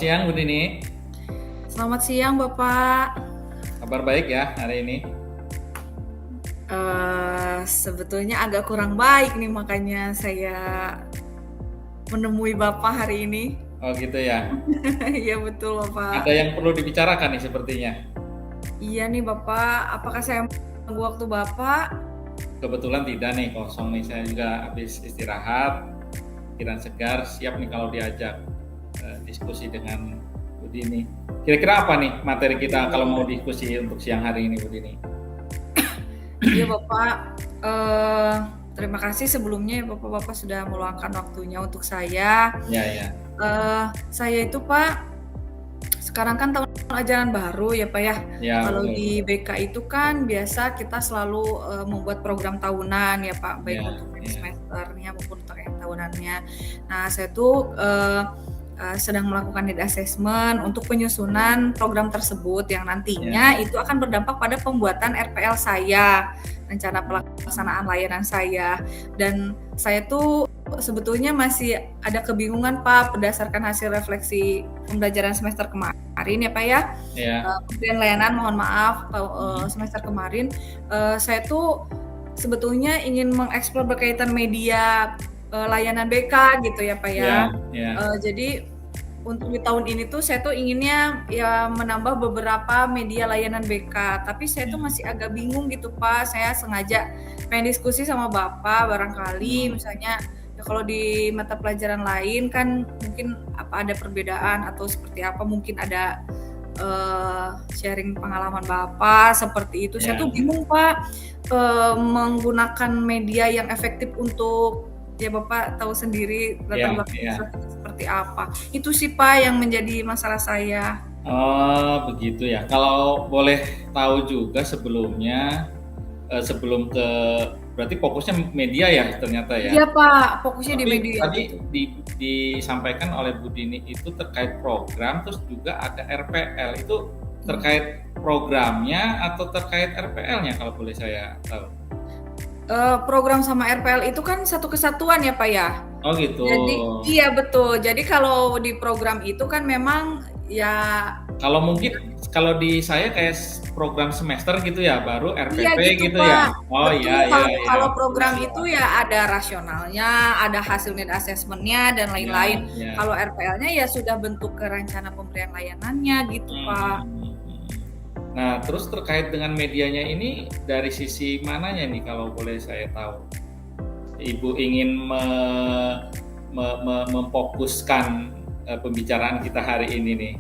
siang Bu Dini. Selamat siang Bapak. Kabar baik ya hari ini? Sebetulnya agak kurang baik nih, makanya saya menemui Bapak hari ini. Oh gitu ya. Iya betul Ada Bapak. yang perlu dibicarakan nih sepertinya. Iya nih Bapak, apakah saya mengganggu waktu Bapak? Kebetulan tidak nih, kosong nih. Saya juga habis istirahat, pikiran segar, siap nih kalau diajak diskusi dengan Bu Dini. Kira-kira apa nih materi kita kalau mau diskusi untuk siang hari ini Bu Dini? Iya Bapak, terima kasih sebelumnya ya Bapak-Bapak sudah meluangkan waktunya untuk saya. Ya. Saya itu Pak, sekarang kan tahun ajaran baru ya Pak ya. Ya, Kalau betul. di BK itu kan biasa kita selalu membuat program tahunan ya Pak, baik Ya, untuk ya. semesternya maupun untuk yang tahunannya. Nah, saya tuh sedang melakukan need assessment untuk penyusunan program tersebut yang nantinya itu akan berdampak pada pembuatan RPL saya, rencana pelaksanaan layanan saya. Dan saya tuh sebetulnya masih ada kebingungan Pak berdasarkan hasil refleksi pembelajaran semester kemarin ya Pak ya. Kemudian layanan mohon maaf semester kemarin saya tuh sebetulnya ingin mengeksplor berkaitan media layanan BK gitu ya Pak ya. Jadi untuk di tahun ini tuh saya tuh inginnya ya menambah beberapa media layanan BK, tapi saya tuh masih agak bingung gitu Pak. Saya sengaja pengen diskusi sama Bapak barangkali misalnya ya kalau di mata pelajaran lain kan mungkin apa ada perbedaan atau seperti apa, mungkin ada sharing pengalaman Bapak seperti itu. Saya tuh bingung Pak menggunakan media yang efektif untuk ya Bapak tahu sendiri latar belakang seperti apa. Itu sih Pak yang menjadi masalah saya. Oh begitu ya. Kalau boleh tahu juga sebelumnya sebelum ke berarti fokusnya media ya ternyata ya. Iya Pak, fokusnya di media. Tadi disampaikan oleh Bu Dini itu terkait program, terus juga ada RPL. Itu terkait programnya atau terkait RPL-nya kalau boleh saya tahu? Program sama RPL itu kan satu kesatuan ya Pak ya. Oh gitu. Jadi iya betul. Jadi kalau di program itu kan memang ya. Kalau mungkin kalau di saya kayak program semester gitu ya, baru RPP iya gitu Pak. ya. Oh betul. Iya. Kalau program itu ya ada rasionalnya, ada hasil need assessment-nya dan lain-lain. Kalau RPL-nya ya sudah bentuk ke rencana pemberian layanannya gitu Pak. Nah, terus terkait dengan medianya ini dari sisi mananya nih kalau boleh saya tahu? Ibu ingin memfokuskan pembicaraan kita hari ini nih.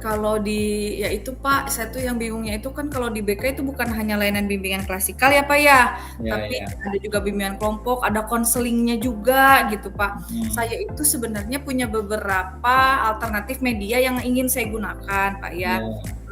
Kalau di ya itu Pak, saya tuh yang bingungnya itu kan kalau di BK itu bukan hanya layanan bimbingan klasikal ya Pak ya, tapi ada juga bimbingan kelompok, ada konselingnya juga gitu Pak. Saya itu sebenarnya punya beberapa alternatif media yang ingin saya gunakan Pak ya,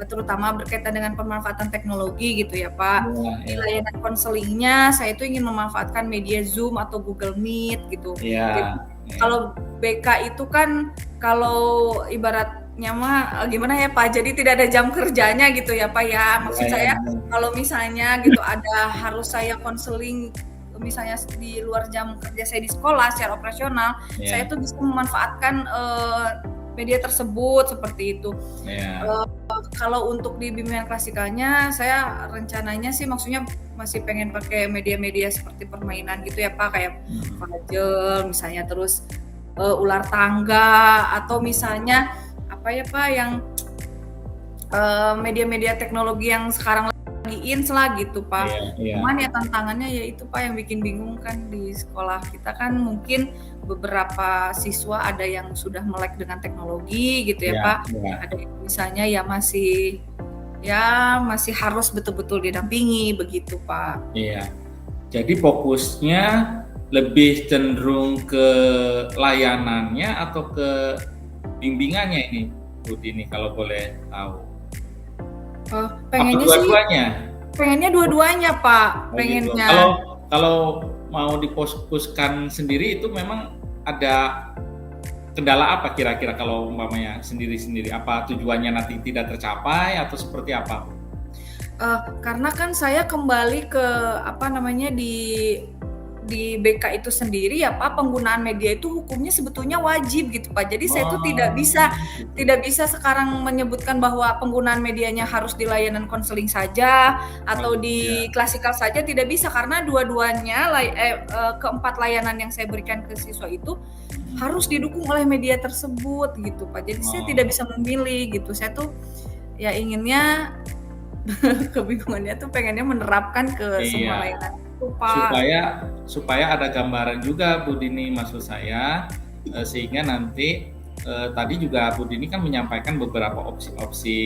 terutama berkaitan dengan pemanfaatan teknologi gitu ya Pak. Di layanan konselingnya saya itu ingin memanfaatkan media Zoom atau Google Meet gitu. Jadi, kalau BK itu kan kalau ibaratnya mah gimana ya Pak, jadi tidak ada jam kerjanya gitu ya Pak ya. Maksud saya kalau misalnya gitu ada harus saya konseling misalnya di luar jam kerja saya di sekolah secara operasional, saya tuh bisa memanfaatkan media tersebut seperti itu. Kalau untuk di bimbingan klasikalnya saya rencananya sih maksudnya masih pengen pakai media-media seperti permainan gitu ya Pak, kayak puzzle misalnya, terus ular tangga, atau misalnya apa ya Pak yang media-media teknologi yang sekarang lagi ins lah gitu Pak. Cuman ya tantangannya ya itu Pak yang bikin bingung kan, di sekolah kita kan mungkin beberapa siswa ada yang sudah melek dengan teknologi gitu ya Pak. Ada yang misalnya ya masih harus betul-betul didampingi begitu Pak. Iya. Jadi fokusnya lebih cenderung ke layanannya atau ke bimbingannya ini Bu Dini kalau boleh tahu? Pengennya dua-duanya? Pengennya dua-duanya Pak. Pengennya. Gitu. Kalau mau difokuskan sendiri itu memang ada kendala apa kira-kira kalau umpamanya sendiri-sendiri? Apa tujuannya nanti tidak tercapai atau seperti apa? Karena kan saya kembali ke di BK itu sendiri ya Pak, penggunaan media itu hukumnya sebetulnya wajib gitu Pak. Jadi saya tuh tidak bisa sekarang menyebutkan bahwa penggunaan medianya harus di layanan konseling saja atau di klasikal saja, tidak bisa, karena dua-duanya keempat layanan yang saya berikan ke siswa itu harus didukung oleh media tersebut gitu Pak. Jadi saya tidak bisa memilih gitu. Saya tuh ya inginnya kebingungannya tuh pengennya menerapkan ke semua layanan itu Pak. Supaya ada gambaran juga Bu Dini, maksud saya sehingga nanti tadi juga Bu Dini kan menyampaikan beberapa opsi-opsi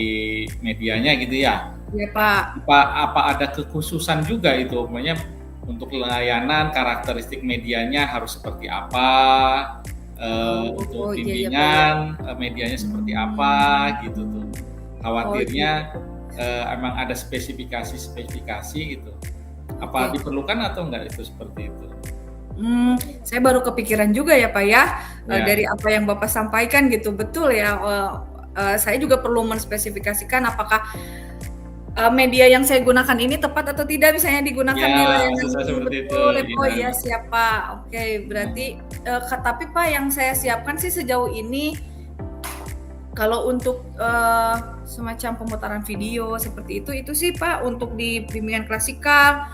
medianya gitu ya. Iya Pak. Apa ada kekhususan juga itu, umpamanya untuk layanan karakteristik medianya harus seperti apa, untuk bimbingan medianya seperti apa gitu tuh. Khawatirnya emang ada spesifikasi gitu. Apa diperlukan atau enggak itu seperti itu? Saya baru kepikiran juga ya Pak ya, dari apa yang Bapak sampaikan gitu. Betul ya, saya juga perlu menspesifikasikan apakah media yang saya gunakan ini tepat atau tidak misalnya digunakan di layanan seperti betul. itu. Oh iya siap Pak. Oke, berarti tapi Pak yang saya siapkan sih sejauh ini kalau untuk semacam pemutaran video seperti itu sih Pak, untuk di bimbingan klasikal,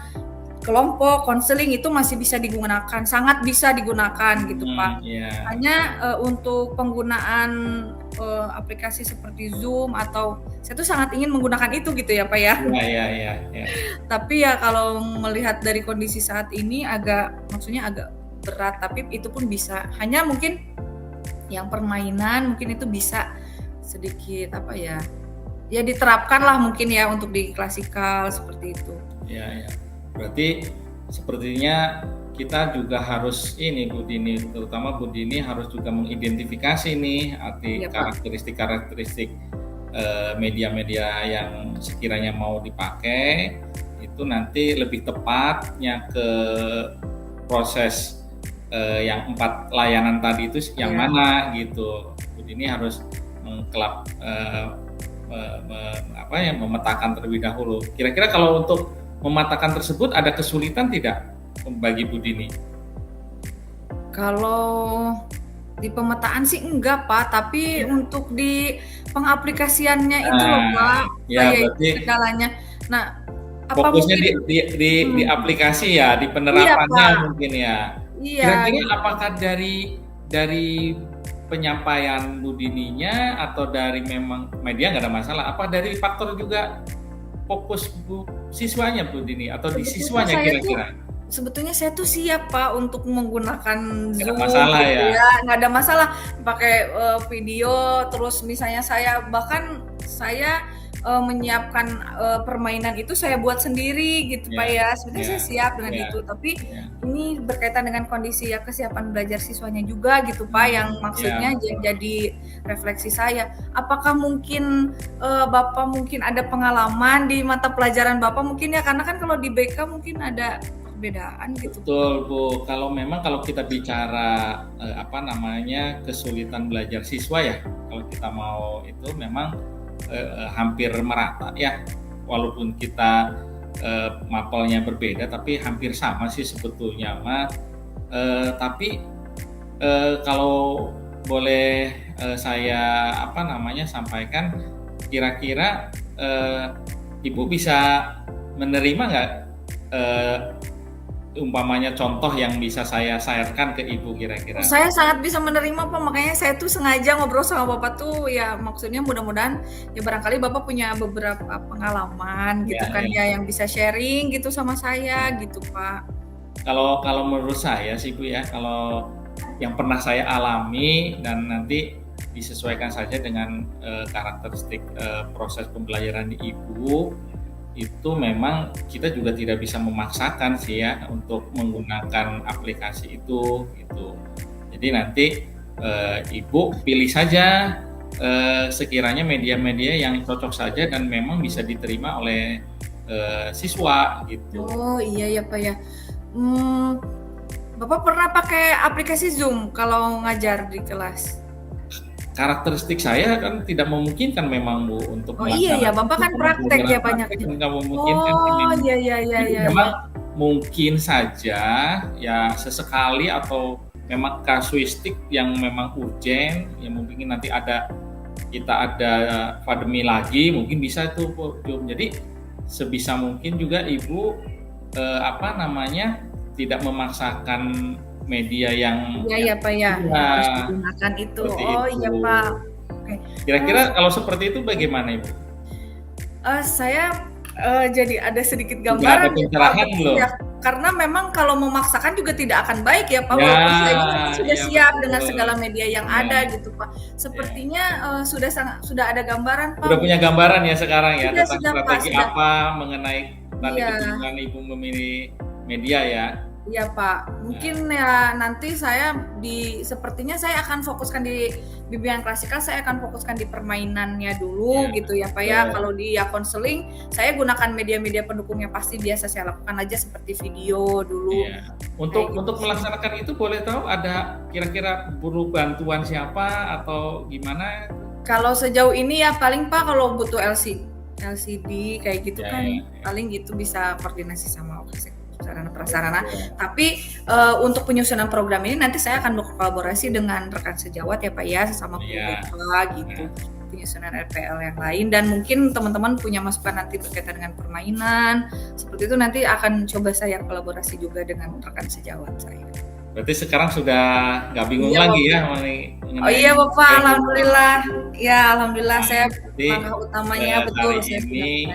kelompok, konseling itu masih bisa digunakan, sangat bisa digunakan gitu Pak. Hanya untuk penggunaan aplikasi seperti Zoom atau saya tuh sangat ingin menggunakan itu gitu ya Pak ya. Iya. Tapi ya kalau melihat dari kondisi saat ini maksudnya agak berat, tapi itu pun bisa. Hanya mungkin yang permainan mungkin itu bisa sedikit ya diterapkan lah mungkin ya untuk di klasikal seperti itu. Ya. Berarti sepertinya kita juga harus ini Bu Dini, terutama Bu Dini harus juga mengidentifikasi nih karakteristik media-media yang sekiranya mau dipakai itu nanti lebih tepatnya ke proses yang 4 layanan tadi itu yang mana gitu. Bu Dini harus memetakan terlebih dahulu. Kira-kira kalau untuk memetakan tersebut ada kesulitan tidak bagi Bu Dini? Kalau di pemetaan sih enggak Pak, tapi untuk di pengaplikasiannya itu loh Pak, berarti segalanya. Nah, fokusnya di aplikasi ya, di penerapannya mungkin ya. Kira-kira apakah dari penyampaian Bu Dininya atau dari memang media nggak ada masalah? Apa dari faktor juga fokus siswanya Bu Dini atau di siswanya kira-kira? Sebetulnya saya tuh siap Pak untuk menggunakan Zoom, masalah ya? Nggak ada masalah pakai video, terus misalnya saya menyiapkan permainan itu saya buat sendiri gitu Pak ya. Sebenarnya saya siap dengan itu, tapi ini berkaitan dengan kondisi kesiapan belajar siswanya juga gitu Pak, yang maksudnya jadi refleksi saya. Apakah mungkin Bapak mungkin ada pengalaman di mata pelajaran Bapak mungkin ya, karena kan kalau di BK mungkin ada perbedaan gitu. Betul Bu, kalau kita bicara kesulitan belajar siswa ya, kalau kita mau itu memang hampir merata ya, walaupun kita mapelnya berbeda tapi hampir sama sih sebetulnya tapi kalau boleh saya sampaikan, kira-kira Ibu bisa menerima nggak umpamanya contoh yang bisa saya sharekan ke Ibu kira-kira? Saya sangat bisa menerima Pak, makanya saya tuh sengaja ngobrol sama Bapak tuh ya, maksudnya mudah-mudahan ya barangkali Bapak punya beberapa pengalaman gitu yang bisa sharing gitu sama saya gitu Pak. Kalau menurut saya sih Bu ya, kalau yang pernah saya alami dan nanti disesuaikan saja dengan karakteristik proses pembelajaran di Ibu, itu memang kita juga tidak bisa memaksakan sih ya untuk menggunakan aplikasi itu gitu. Jadi nanti Ibu pilih saja sekiranya media-media yang cocok saja dan memang bisa diterima oleh siswa gitu. Oh iya ya Pak ya. Bapak pernah pakai aplikasi Zoom kalau ngajar di kelas? Karakteristik saya kan tidak memungkinkan memang Bu untuk iya ya, Bapak kan praktek ya banyak. Nggak memungkinkan. Iya. Memang mungkin saja ya sesekali atau memang kasuistik yang memang urgent, yang mungkin nanti kita ada pandemi lagi, mungkin bisa itu Bu Jum. Jadi sebisa mungkin juga Ibu tidak memaksakan media yang Iya Pak ya, yang harus digunakan itu. Oh itu. iya Pak. Oke. Kira-kira kalau seperti itu bagaimana Ibu? Saya jadi ada sedikit Sudah ada gambaran pencerahan belum? ya, karena memang kalau memaksakan juga tidak akan baik ya Pak. Ya, Walaupun saya juga sudah ya, siap betul. dengan segala media yang Ya. ada gitu Pak. Sepertinya sudah ada gambaran Pak. Sudah punya gambaran ya sekarang ya tentang Sudah, strategi Pak, apa mengenai tadi Iya. kebingungan Ibu memilih media ya. Iya Pak, mungkin ya nanti sepertinya saya akan fokuskan di bimbingan klasikal, saya akan fokuskan di permainannya dulu gitu ya Pak ya. Kalau di konseling, saya gunakan media-media pendukung yang pasti biasa saya lakukan aja seperti video dulu. Iya. Untuk melaksanakan itu boleh tahu ada kira-kira butuh bantuan siapa atau gimana? Kalau sejauh ini ya paling Pak kalau butuh LCD kayak gitu kan paling gitu bisa koordinasi sama sarana-prasarana. Tapi untuk penyusunan program ini nanti saya akan berkolaborasi dengan rekan sejawat ya Pak ya, sesama Pak gitu. Penyusunan RPL yang lain dan mungkin teman-teman punya masukan nanti berkaitan dengan permainan seperti itu nanti akan coba saya kolaborasi juga dengan rekan sejawat saya. Berarti sekarang sudah nggak bingung lagi ya mengenai Oh iya Bapak, alhamdulillah. Ya alhamdulillah saya langkah utamanya betul saya ini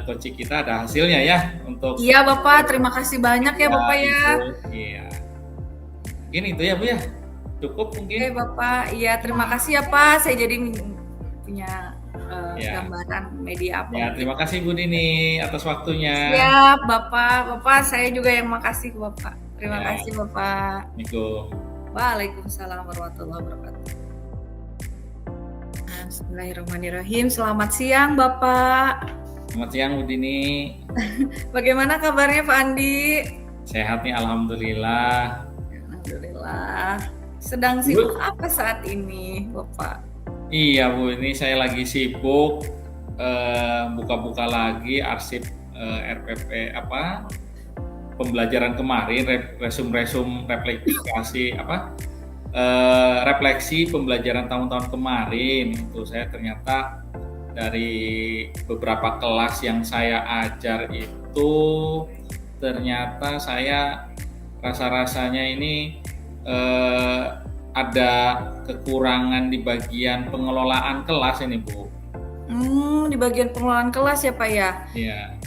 coaching kita ada hasilnya ya untuk. Iya Bapak, terima kasih banyak ya Bapak ya. Iya. Mungkin itu ya Bu ya. Cukup mungkin. Oke Bapak, iya terima kasih ya Pak. Saya jadi punya gambaran media apa. Ya, terima kasih Bu Dini atas waktunya. Siap Bapak saya juga yang makasih Bapak. Terima kasih Bapak. Assalamualaikum. Waalaikumsalam warahmatullahi wabarakatuh. Bismillahirrahmanirrahim. Selamat siang Bapak. Selamat siang Bu Dini. Bagaimana kabarnya Pak Andi? Sehat nih alhamdulillah. Alhamdulillah. Sedang sibuk apa saat ini Bapak? Iya Bu, ini saya lagi sibuk buka-buka lagi arsip RPP pembelajaran kemarin, resum replikasi refleksi pembelajaran tahun-tahun kemarin. Itu saya ternyata dari beberapa kelas yang saya ajar itu ternyata saya rasa-rasanya ini ada kekurangan di bagian pengelolaan kelas ini Bu. Di bagian pengelolaan kelas ya Pak ya? Iya.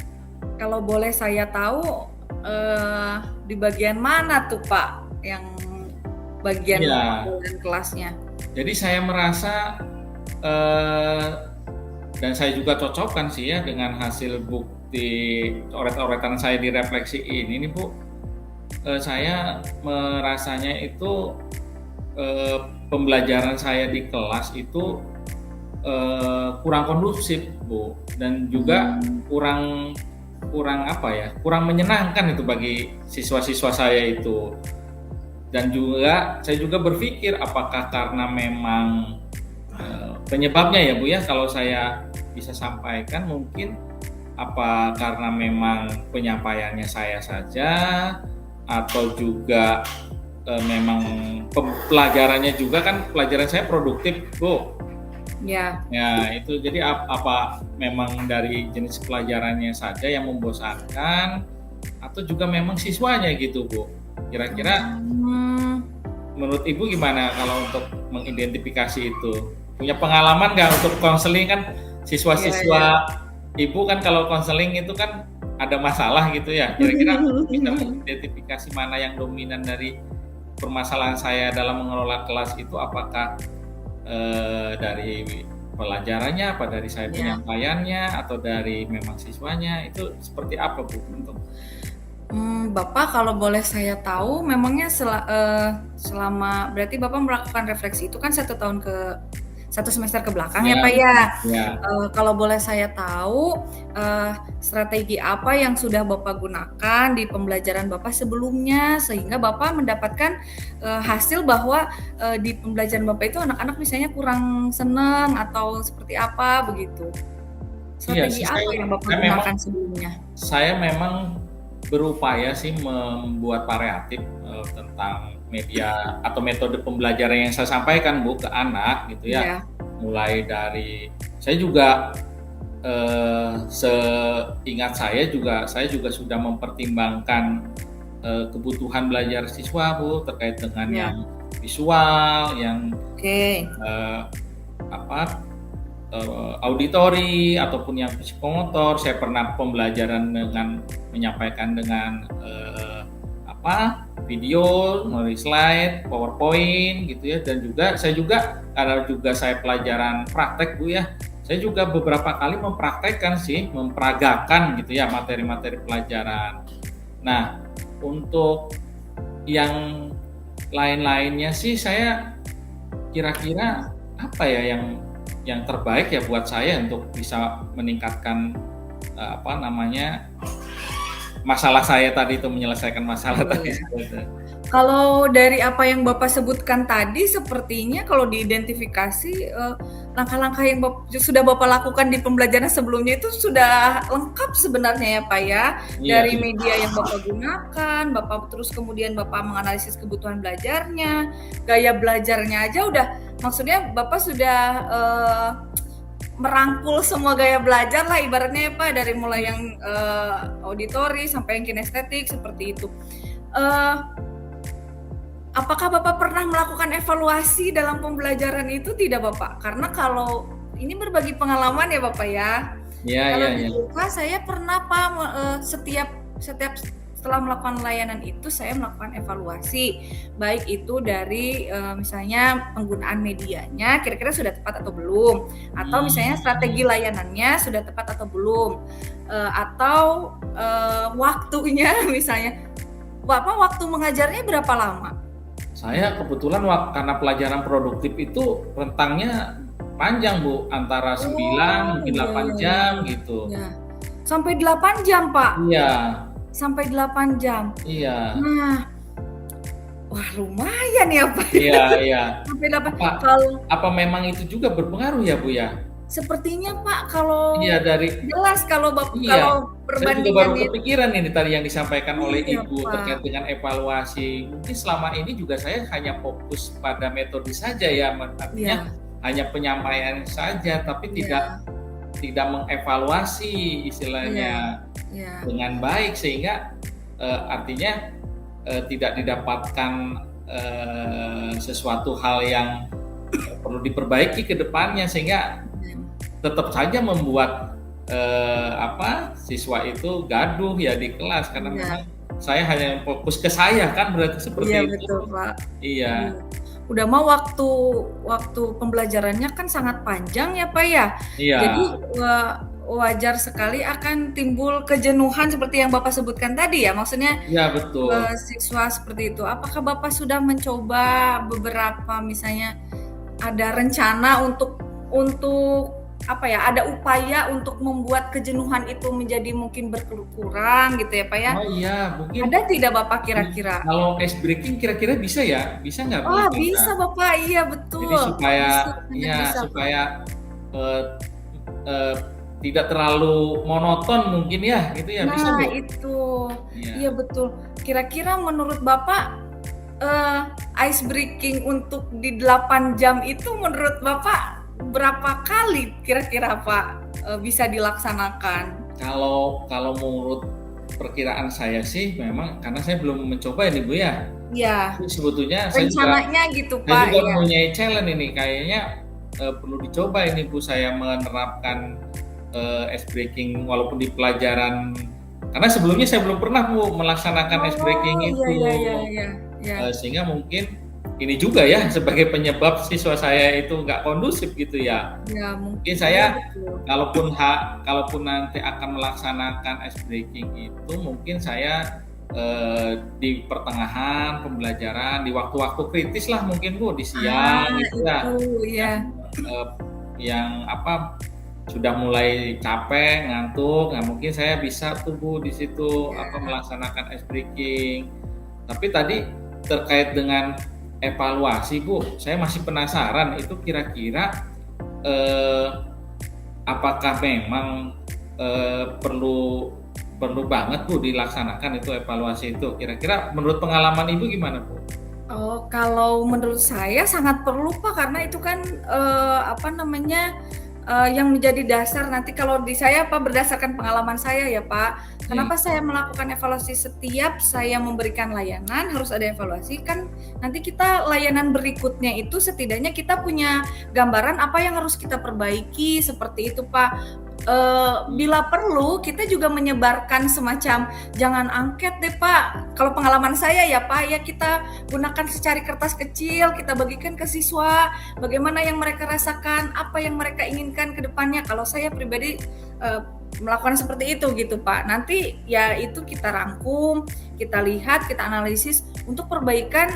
Kalau boleh saya tahu di bagian mana tuh Pak yang bagian pengelolaan kelasnya? Jadi saya merasa dan saya juga cocokkan sih ya dengan hasil bukti oret-oretan saya di refleksi ini nih Bu. Saya merasanya itu pembelajaran saya di kelas itu kurang kondusif Bu, dan juga kurang menyenangkan itu bagi siswa-siswa saya itu. Dan juga saya juga berpikir apakah karena memang penyebabnya ya Bu ya, kalau saya bisa sampaikan mungkin apa karena memang penyampaiannya saya saja atau juga memang pelajarannya juga kan pelajaran saya produktif Bu. Ya itu jadi apa memang dari jenis pelajarannya saja yang membosankan atau juga memang siswanya gitu Bu. Kira-kira menurut Ibu gimana kalau untuk mengidentifikasi itu? Punya pengalaman nggak untuk konseling kan siswa-siswa Ibu kan kalau konseling itu kan ada masalah gitu ya. Kira-kira bisa mengidentifikasi mana yang dominan dari permasalahan saya dalam mengelola kelas itu, apakah dari pelajarannya, apa dari saya penyampaiannya, atau dari memang siswanya, itu seperti apa Bu untuk? Bapak kalau boleh saya tahu, memangnya selama berarti Bapak melakukan refleksi itu kan 1 semester ke belakang ya Pak ya. Kalau boleh saya tahu strategi apa yang sudah Bapak gunakan di pembelajaran Bapak sebelumnya sehingga Bapak mendapatkan hasil bahwa di pembelajaran Bapak itu anak-anak misalnya kurang senang atau seperti apa begitu. Strategi apa yang Bapak gunakan sebelumnya? Saya memang berupaya sih membuat variatif tentang media atau metode pembelajaran yang saya sampaikan Bu ke anak gitu ya. Iya. Mulai dari saya juga seingat saya juga sudah mempertimbangkan kebutuhan belajar siswa Bu terkait dengan Iya. yang visual, yang Oke. auditori ataupun yang psikomotor. Saya pernah pembelajaran dengan menyampaikan dengan video melalui slide, PowerPoint gitu ya, dan juga karena saya pelajaran praktek Bu ya, saya juga beberapa kali memperagakan gitu ya materi-materi pelajaran. Nah, untuk yang lain-lainnya sih saya kira-kira apa ya yang terbaik ya buat saya untuk bisa meningkatkan masalah saya tadi itu, menyelesaikan masalah tadi. Kalau dari apa yang Bapak sebutkan tadi, sepertinya kalau diidentifikasi langkah-langkah yang sudah Bapak lakukan di pembelajaran sebelumnya itu sudah lengkap sebenarnya ya Pak ya. Dari media yang Bapak gunakan, terus kemudian Bapak menganalisis kebutuhan belajarnya, gaya belajarnya aja udah, maksudnya Bapak sudah merangkul semua gaya belajar lah ibaratnya ya Pak, dari mulai yang auditori sampai yang kinestetik seperti itu. Apakah Bapak pernah melakukan evaluasi dalam pembelajaran itu tidak Bapak? Karena kalau ini berbagi pengalaman ya Bapak ya. Kalau di UK saya pernah Pak, setiap setelah melakukan layanan itu saya melakukan evaluasi, baik itu dari misalnya penggunaan medianya kira-kira sudah tepat atau belum, atau misalnya strategi layanannya sudah tepat atau belum, atau waktunya misalnya Bapak waktu mengajarnya berapa lama? Saya kebetulan karena pelajaran produktif itu rentangnya panjang Bu, antara 9 mungkin 8 jam gitu. Ya. Sampai 8 jam Pak? Iya. Sampai 8 jam? Iya. Nah, wah lumayan ya Pak. Iya. Sampai 8. Apa memang itu juga berpengaruh ya Bu ya? Sepertinya Pak, kalau dari jelas kalau kalau saya juga baru kepikiran ini tadi yang disampaikan oleh Ibu Pak, terkait dengan evaluasi. Mungkin selama ini juga saya hanya fokus pada metode saja ya, artinya hanya penyampaian saja, tapi tidak mengevaluasi istilahnya dengan baik, sehingga artinya tidak didapatkan sesuatu hal yang perlu diperbaiki ke depannya, sehingga tetap saja membuat siswa itu gaduh ya di kelas, karena memang saya hanya fokus ke saya kan, berarti seperti itu. Iya betul Pak. Iya. Udah mau waktu pembelajarannya kan sangat panjang ya Pak ya. Iya. Jadi wajar sekali akan timbul kejenuhan seperti yang Bapak sebutkan tadi ya, maksudnya. Iya betul. Siswa seperti itu. Apakah Bapak sudah mencoba beberapa, misalnya ada rencana untuk ada upaya untuk membuat kejenuhan itu menjadi mungkin berkurang gitu ya Pak ya? Oh iya, mungkin. Ada tidak Bapak kira-kira? Kalau ice breaking kira-kira bisa ya? Bisa nggak? Bisa Bapak, iya betul. Jadi supaya tidak terlalu monoton mungkin ya, gitu ya. Nah bisa, Bu? itu, iya betul. Kira-kira menurut Bapak ice breaking untuk di 8 jam itu menurut Bapak berapa kali kira-kira Pak bisa dilaksanakan? Kalau menurut perkiraan saya sih, memang karena saya belum mencoba ini Bu ya. Iya. Sebetulnya rencananya gitu Pak. Saya juga mempunyai challenge ini, kayaknya perlu dicoba ini Bu, saya menerapkan ice breaking walaupun di pelajaran, karena sebelumnya saya belum pernah Bu melaksanakan ice breaking itu. Iya. Sehingga mungkin ini juga ya sebagai penyebab siswa saya itu nggak kondusif gitu ya. Ya mungkin saya kalaupun nanti akan melaksanakan ice breaking itu, mungkin saya di pertengahan pembelajaran, di waktu-waktu kritis lah mungkin Bu, di siang gitu ya. Yang sudah mulai capek, ngantuk, nah mungkin saya bisa tuh Bu di situ melaksanakan ice breaking. Tapi tadi terkait dengan evaluasi Bu, saya masih penasaran itu kira-kira apakah memang perlu perlu banget Bu dilaksanakan itu evaluasi itu. Kira-kira menurut pengalaman Ibu gimana Bu? Oh, kalau menurut saya sangat perlu Pak, karena itu kan apa namanya yang menjadi dasar nanti kalau di saya Pak, berdasarkan pengalaman saya ya Pak. Kenapa saya melakukan evaluasi setiap saya memberikan layanan harus ada evaluasi, kan nanti kita layanan berikutnya itu setidaknya kita punya gambaran apa yang harus kita perbaiki seperti itu Pak. Bila perlu kita juga menyebarkan semacam jangan angket deh Pak. Kalau pengalaman saya ya Pak, ya kita gunakan secari kertas kecil, kita bagikan ke siswa, bagaimana yang mereka rasakan, apa yang mereka inginkan ke depannya. Kalau saya pribadi melakukan seperti itu gitu Pak. Nanti ya itu kita rangkum, kita lihat, kita analisis untuk perbaikan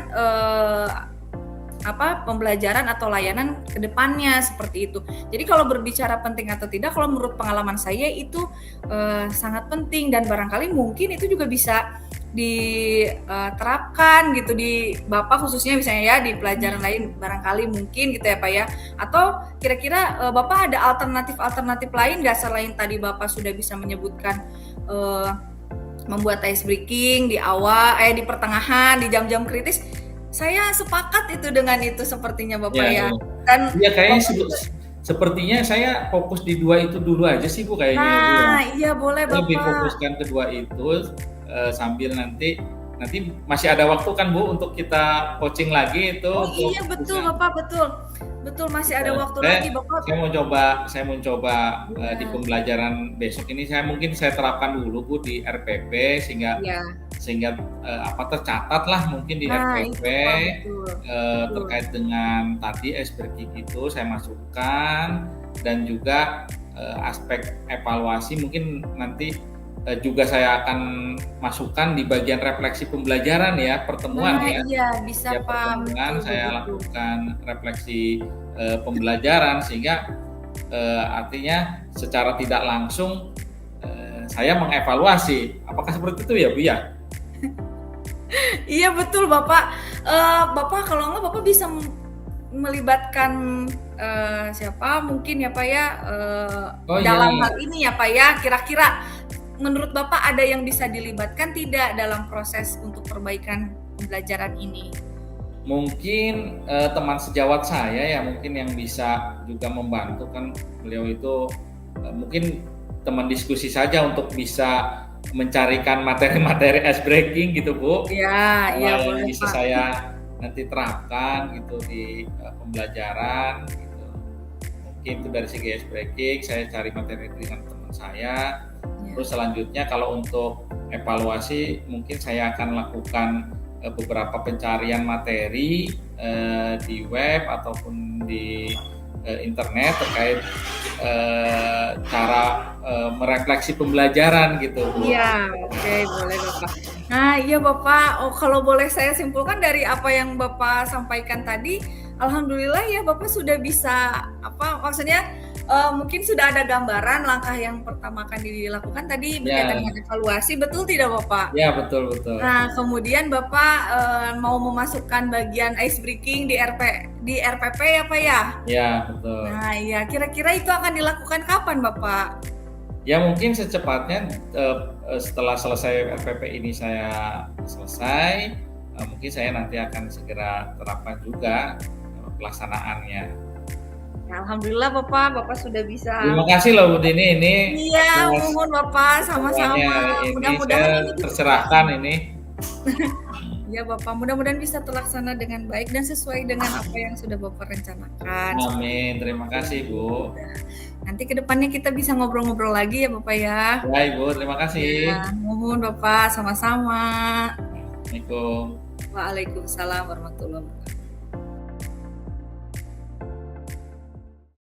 pembelajaran atau layanan ke depannya seperti itu. Jadi kalau berbicara penting atau tidak, kalau menurut pengalaman saya itu sangat penting dan barangkali mungkin itu juga bisa diterapkan gitu di Bapak khususnya misalnya ya di pelajaran lain barangkali mungkin gitu ya Pak ya. Atau kira-kira Bapak ada alternatif lain nggak selain tadi Bapak sudah bisa menyebutkan membuat ice breaking di awal, di pertengahan, di jam-jam kritis. Saya sepakat itu dengan itu sepertinya Bapak ya. Dan ya kayaknya sepertinya saya fokus di 2 itu dulu aja sih Bu kayaknya. Nah, iya boleh Bapak. Lebih fokuskan kedua itu sambil nanti masih ada waktu kan Bu untuk kita coaching lagi itu. Oh iya betul Bapak, betul masih ada waktu lagi Bapak. Saya mau coba di pembelajaran besok ini saya terapkan dulu Bu di RPP sehingga tercatat lah mungkin di RPP terkait dengan tadi ice breaking itu saya masukkan, dan juga aspek evaluasi mungkin nanti juga saya akan masukkan di bagian refleksi pembelajaran ya, pertemuan ya. Iya, bisa ya, pertemuan saya lakukan refleksi pembelajaran sehingga artinya secara tidak langsung saya mengevaluasi. Apakah seperti itu ya Bu ya? Iya betul Bapak. Bapak kalau enggak Bapak bisa melibatkan siapa mungkin ya Pak ya dalam hal ini ya Pak ya. Kira-kira menurut Bapak ada yang bisa dilibatkan tidak dalam proses untuk perbaikan pembelajaran ini? Mungkin teman sejawat saya ya mungkin yang bisa juga membantu, kan beliau itu mungkin teman diskusi saja untuk bisa mencarikan materi-materi ice breaking gitu Bu. Iya, yang bisa saya nanti terapkan gitu di pembelajaran gitu. Mungkin itu dari segi ice breaking saya cari materi dengan teman saya. Terus selanjutnya kalau untuk evaluasi mungkin saya akan lakukan beberapa pencarian materi di web ataupun di internet terkait cara merefleksi pembelajaran gitu Bu. Iya, oke, boleh Bapak. Nah iya Bapak, kalau boleh saya simpulkan dari apa yang Bapak sampaikan tadi, alhamdulillah ya Bapak sudah bisa maksudnya mungkin sudah ada gambaran langkah yang pertama akan dilakukan tadi berkaitan dengan evaluasi, betul tidak Bapak? Ya betul. Nah kemudian Bapak mau memasukkan bagian ice breaking di RPP ya Pak ya? Ya betul. Nah iya, kira-kira itu akan dilakukan kapan Bapak? Ya mungkin secepatnya setelah selesai RPP ini saya selesai, mungkin saya nanti akan segera terapkan juga pelaksanaannya. Ya, alhamdulillah Bapak sudah bisa. Terima kasih loh Bu Dini ini. Iya, mohon Bapak sama-sama. Mudah-mudahan ini tercerahkan ini. Ya Bapak, mudah-mudahan bisa terlaksana dengan baik dan sesuai dengan apa yang sudah Bapak rencanakan. Amin, terima kasih Bu. Nanti kedepannya kita bisa ngobrol-ngobrol lagi ya Bapak ya. Ya Ibu, terima kasih. Ya, mohon Bapak sama-sama. Assalamualaikum. Waalaikumsalam warahmatullahi wabarakatuh.